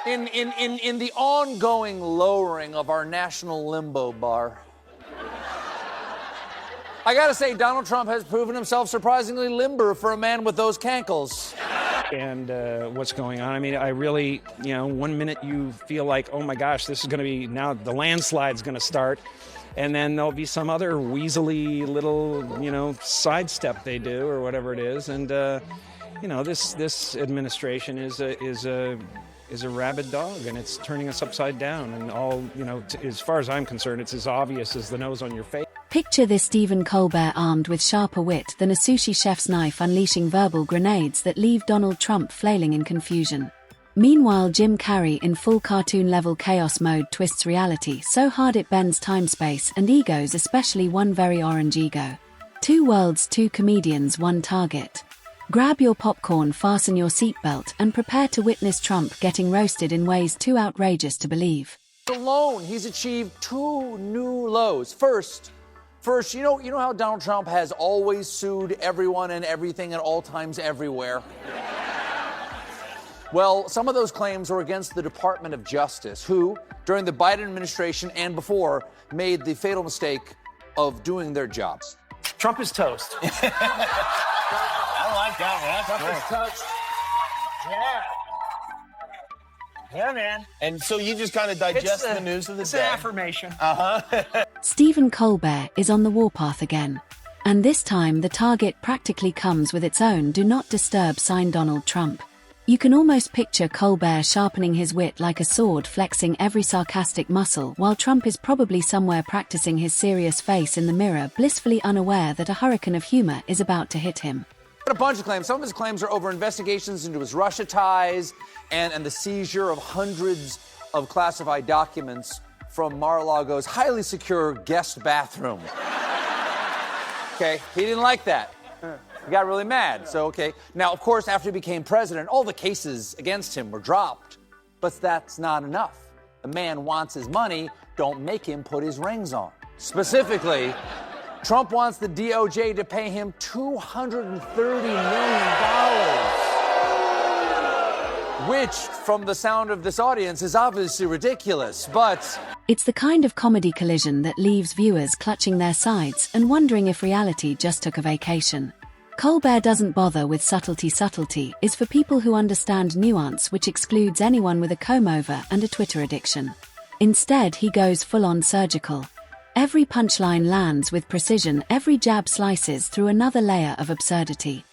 In the ongoing lowering of our national limbo bar, I gotta say, Donald Trump has proven himself surprisingly limber for a man with those cankles. And what's going on. I mean, I really, one minute you feel like, oh my gosh, this is going to be, now the landslide's going to start. And then there'll be some other weaselly little, sidestep they do or whatever it is. And, this administration is a rabid dog, and it's turning us upside down. And all, as far as I'm concerned, it's as obvious as the nose on your face. Picture this Stephen Colbert armed with sharper wit than a sushi chef's knife, unleashing verbal grenades that leave Donald Trump flailing in confusion. Meanwhile, Jim Carrey in full cartoon-level chaos mode twists reality so hard it bends time-space and egos, especially one very orange ego. Two worlds, two comedians, one target. Grab your popcorn, fasten your seatbelt, and prepare to witness Trump getting roasted in ways too outrageous to believe. Alone, he's achieved two new lows. First, you know how Donald Trump has always sued everyone and everything at all times everywhere? Well, some of those claims were against the Department of Justice, who, during the Biden administration and before, made the fatal mistake of doing their jobs. Trump is toast. I like that one. Trump is toast. Yeah. Yeah, man. And so you just kind of digest the news of the day. It's an affirmation. Stephen Colbert is on the warpath again. And this time the target practically comes with its own "Do Not Disturb" sign, Donald Trump. You can almost picture Colbert sharpening his wit like a sword, flexing every sarcastic muscle, while Trump is probably somewhere practicing his serious face in the mirror, blissfully unaware that a hurricane of humor is about to hit him. A bunch of claims. Some of his claims are over investigations into his Russia ties and the seizure of hundreds of classified documents from Mar-a-Lago's highly secure guest bathroom. Okay, he didn't like that. He got really mad, so okay. Now, of course, after he became president, all the cases against him were dropped. But that's not enough. The man wants his money, don't make him put his rings on. Specifically, Trump wants the DOJ to pay him $230 million. Which, from the sound of this audience, is obviously ridiculous, but... It's the kind of comedy collision that leaves viewers clutching their sides and wondering if reality just took a vacation. Colbert doesn't bother with subtlety. Subtlety is for people who understand nuance, which excludes anyone with a comb-over and a Twitter addiction. Instead, he goes full-on surgical. Every punchline lands with precision, every jab slices through another layer of absurdity.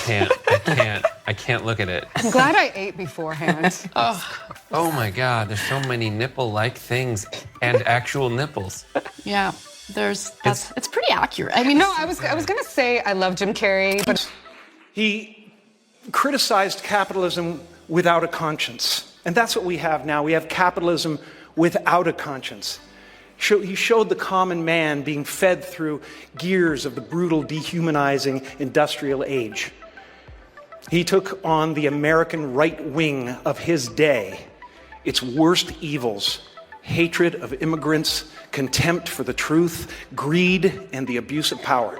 I can't look at it. I'm glad I ate beforehand. Oh my God, there's so many nipple-like things and actual nipples. Yeah, it's pretty accurate. I mean, no, I was gonna say I love Jim Carrey, but He criticized capitalism without a conscience. And that's what we have now. We have capitalism without a conscience. He showed the common man being fed through gears of the brutal, dehumanizing industrial age. He took on the American right wing of his day, its worst evils: hatred of immigrants, contempt for the truth, greed, and the abuse of power.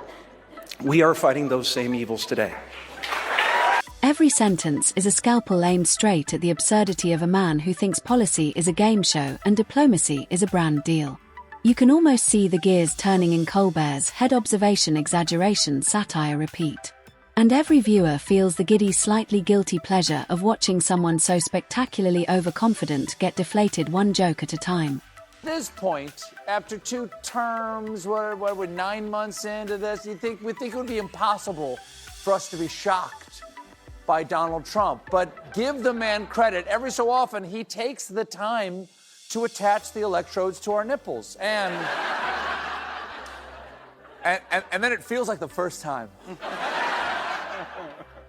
We are fighting those same evils today. Every sentence is a scalpel aimed straight at the absurdity of a man who thinks policy is a game show and diplomacy is a brand deal. You can almost see the gears turning in Colbert's head: observation, exaggeration, satire, repeat. And every viewer feels the giddy, slightly guilty pleasure of watching someone so spectacularly overconfident get deflated one joke at a time. At this point, after two terms, what we're 9 months into this, we think it would be impossible for us to be shocked by Donald Trump. But give the man credit. Every so often, he takes the time to attach the electrodes to our nipples. And then it feels like the first time.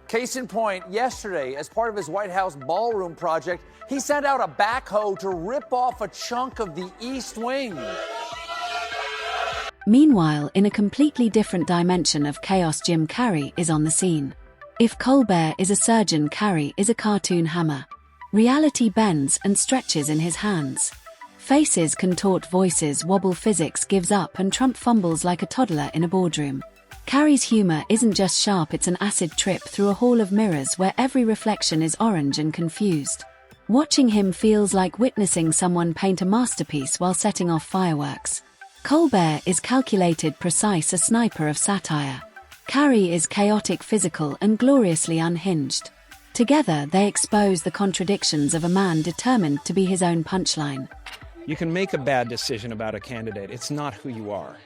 Case in point, yesterday, as part of his White House ballroom project, he sent out a backhoe to rip off a chunk of the East Wing. Meanwhile, in a completely different dimension of chaos, Jim Carrey is on the scene. If Colbert is a surgeon, Carrey is a cartoon hammer. Reality bends and stretches in his hands. Faces contort, voices wobble, physics gives up, and Trump fumbles like a toddler in a boardroom. Carrey's humor isn't just sharp, it's an acid trip through a hall of mirrors where every reflection is orange and confused. Watching him feels like witnessing someone paint a masterpiece while setting off fireworks. Colbert is calculated, precise, a sniper of satire. Carrey is chaotic, physical, and gloriously unhinged. Together, they expose the contradictions of a man determined to be his own punchline. You can make a bad decision about a candidate. It's not who you are.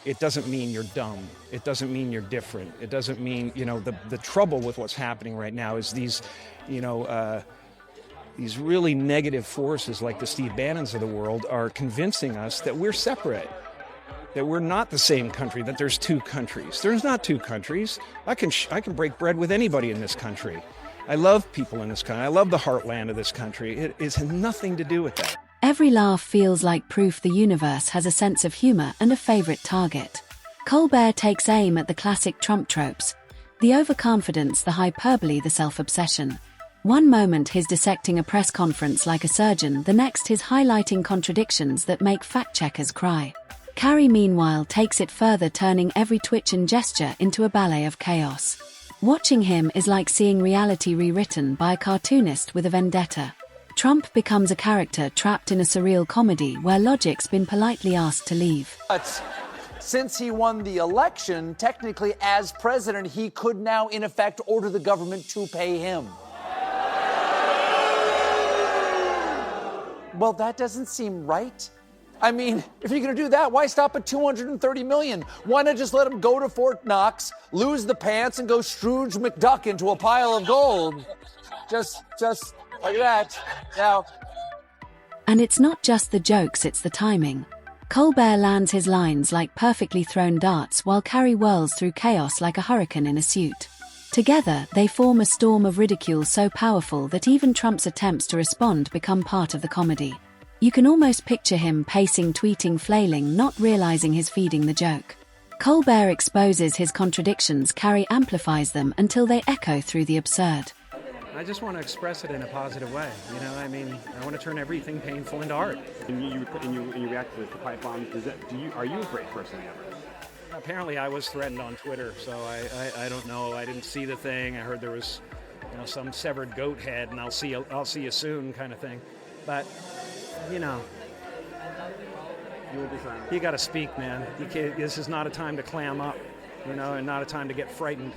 It doesn't mean you're dumb. It doesn't mean you're different. It doesn't mean, the trouble with what's happening right now is these really negative forces like the Steve Bannons of the world are convincing us that we're separate, that we're not the same country, that there's two countries. There's not two countries. I can break bread with anybody in this country. I love people in this country. I love the heartland of this country. It has nothing to do with that. Every laugh feels like proof the universe has a sense of humor and a favorite target. Colbert takes aim at the classic Trump tropes: the overconfidence, the hyperbole, the self-obsession. One moment he's dissecting a press conference like a surgeon, the next he's highlighting contradictions that make fact-checkers cry. Carrey, meanwhile, takes it further, turning every twitch and gesture into a ballet of chaos. Watching him is like seeing reality rewritten by a cartoonist with a vendetta. Trump becomes a character trapped in a surreal comedy where logic's been politely asked to leave. But since he won the election, technically as president, he could now, in effect, order the government to pay him. Well, that doesn't seem right. I mean, if you're going to do that, why stop at $230 million? Why not just let him go to Fort Knox, lose the pants, and go Scrooge McDuck into a pile of gold? Just like that. Now. And it's not just the jokes, it's the timing. Colbert lands his lines like perfectly thrown darts while Carrey whirls through chaos like a hurricane in a suit. Together, they form a storm of ridicule so powerful that even Trump's attempts to respond become part of the comedy. You can almost picture him pacing, tweeting, flailing, not realizing he's feeding the joke. Colbert exposes his contradictions, Carrey amplifies them until they echo through the absurd. I just want to express it in a positive way. I want to turn everything painful into art. And you react to the pipe bomb. Are you a great person ever? Apparently I was threatened on Twitter, so I don't know. I didn't see the thing. I heard there was, some severed goat head, and I'll see you soon kind of thing. But, you got to speak, man. This is not a time to clam up, and not a time to get frightened.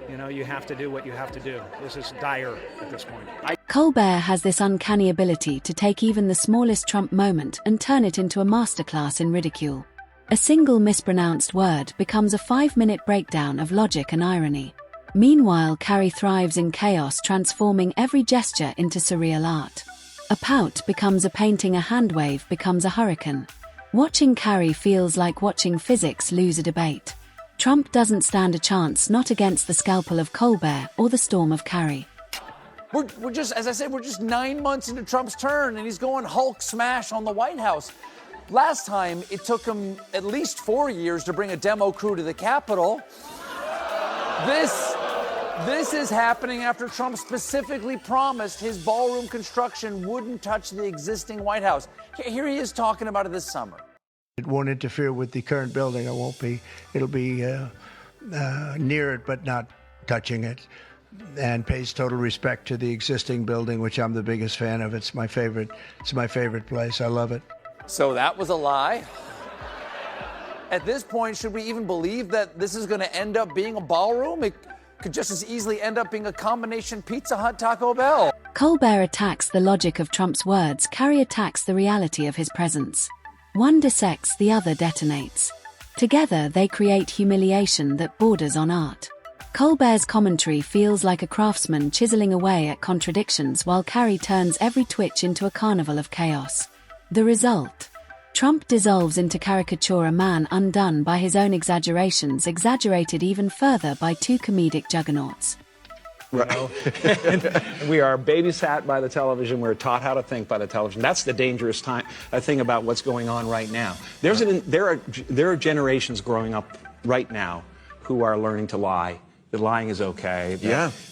You have to do what you have to do. This is dire at this point. Colbert has this uncanny ability to take even the smallest Trump moment and turn it into a masterclass in ridicule. A single mispronounced word becomes a 5-minute breakdown of logic and irony. Meanwhile, Carrey thrives in chaos, transforming every gesture into surreal art. A pout becomes a painting, a hand wave becomes a hurricane. Watching Carrey feels like watching physics lose a debate. Trump doesn't stand a chance, not against the scalpel of Colbert or the storm of Carrey. We're just, as I said, we're just 9 months into Trump's turn, and he's going Hulk smash on the White House. Last time, it took him at least 4 years to bring a demo crew to the Capitol. This is happening after Trump specifically promised his ballroom construction wouldn't touch the existing White House. Here he is talking about it this summer. It won't interfere with the current building. It'll be near it, but not touching it, and pays total respect to the existing building, which I'm the biggest fan of. It's my favorite place. I love it. So that was a lie. At this point, should we even believe that this is going to end up being a ballroom? It could just as easily end up being a combination Pizza Hut Taco Bell. Colbert attacks the logic of Trump's words, Carrey attacks the reality of his presence. One dissects, the other detonates. Together, they create humiliation that borders on art. Colbert's commentary feels like a craftsman chiseling away at contradictions while Carrey turns every twitch into a carnival of chaos. The result? Trump dissolves into caricature, a man undone by his own exaggerations, exaggerated even further by two comedic juggernauts. We are babysat by the television. We're taught how to think by the television. That's the dangerous thing about what's going on right now. There are generations growing up right now who are learning to lie. That lying is okay.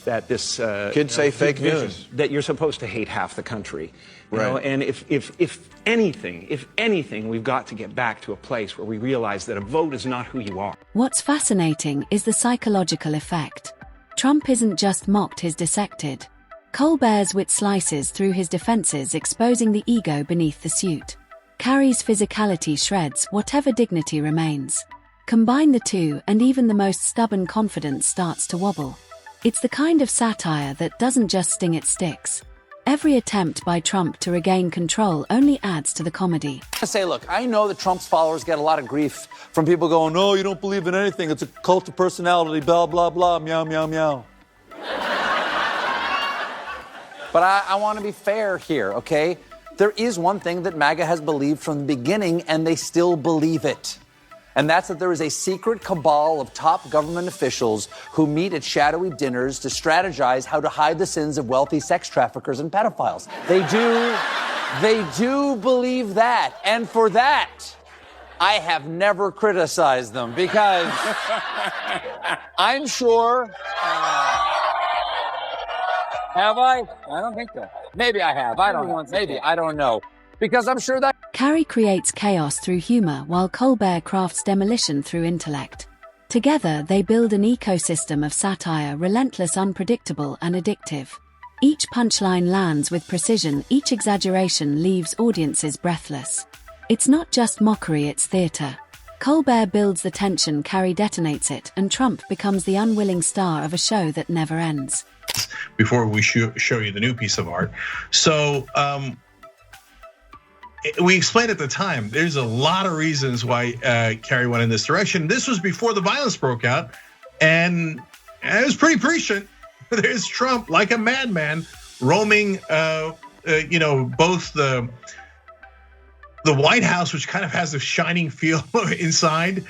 That this kids say fake news. That you're supposed to hate half the country. You know? And if anything, we've got to get back to a place where we realize that a vote is not who you are. What's fascinating is the psychological effect. Trump isn't just mocked, he's dissected. Colbert's wit slices through his defenses, exposing the ego beneath the suit. Carrey's physicality shreds whatever dignity remains. Combine the two and even the most stubborn confidence starts to wobble. It's the kind of satire that doesn't just sting, it sticks. Every attempt by Trump to regain control only adds to the comedy. I say, look, I know that Trump's followers get a lot of grief from people going, no, you don't believe in anything. It's a cult of personality, blah, blah, blah, meow, meow, meow. But I want to be fair here, okay? There is one thing that MAGA has believed from the beginning, and they still believe it. And that's that there is a secret cabal of top government officials who meet at shadowy dinners to strategize how to hide the sins of wealthy sex traffickers and pedophiles. They do believe that. And for that, I have never criticized them because I'm sure... Have I? I don't think so. Maybe I have. I don't know. Maybe. I don't know. Because I'm sure that... Carrey creates chaos through humor while Colbert crafts demolition through intellect. Together, they build an ecosystem of satire, relentless, unpredictable, and addictive. Each punchline lands with precision, each exaggeration leaves audiences breathless. It's not just mockery, it's theater. Colbert builds the tension, Carrey detonates it, and Trump becomes the unwilling star of a show that never ends. Before we show you the new piece of art. So we explained at the time, there's a lot of reasons why Carrey went in this direction. This was before the violence broke out, and it was pretty prescient. There's Trump like a madman roaming, both the White House, which kind of has a shining feel inside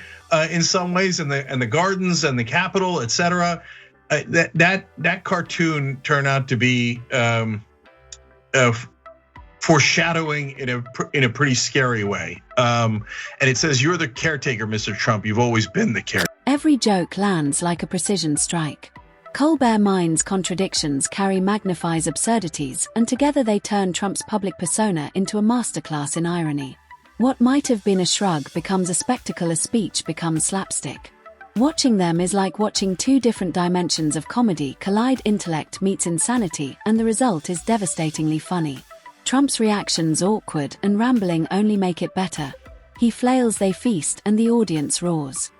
in some ways, and the gardens and the Capitol, etc. That cartoon turned out to be foreshadowing in a pretty scary way. And it says, "You're the caretaker, Mr. Trump. You've always been the caretaker." Every joke lands like a precision strike. Colbert mines contradictions, Carrey magnifies absurdities, and together they turn Trump's public persona into a masterclass in irony. What might have been a shrug becomes a spectacle, a speech becomes slapstick. Watching them is like watching two different dimensions of comedy collide. Intellect meets insanity, and the result is devastatingly funny. Trump's reactions, awkward and rambling, only make it better. He flails, they feast, and the audience roars.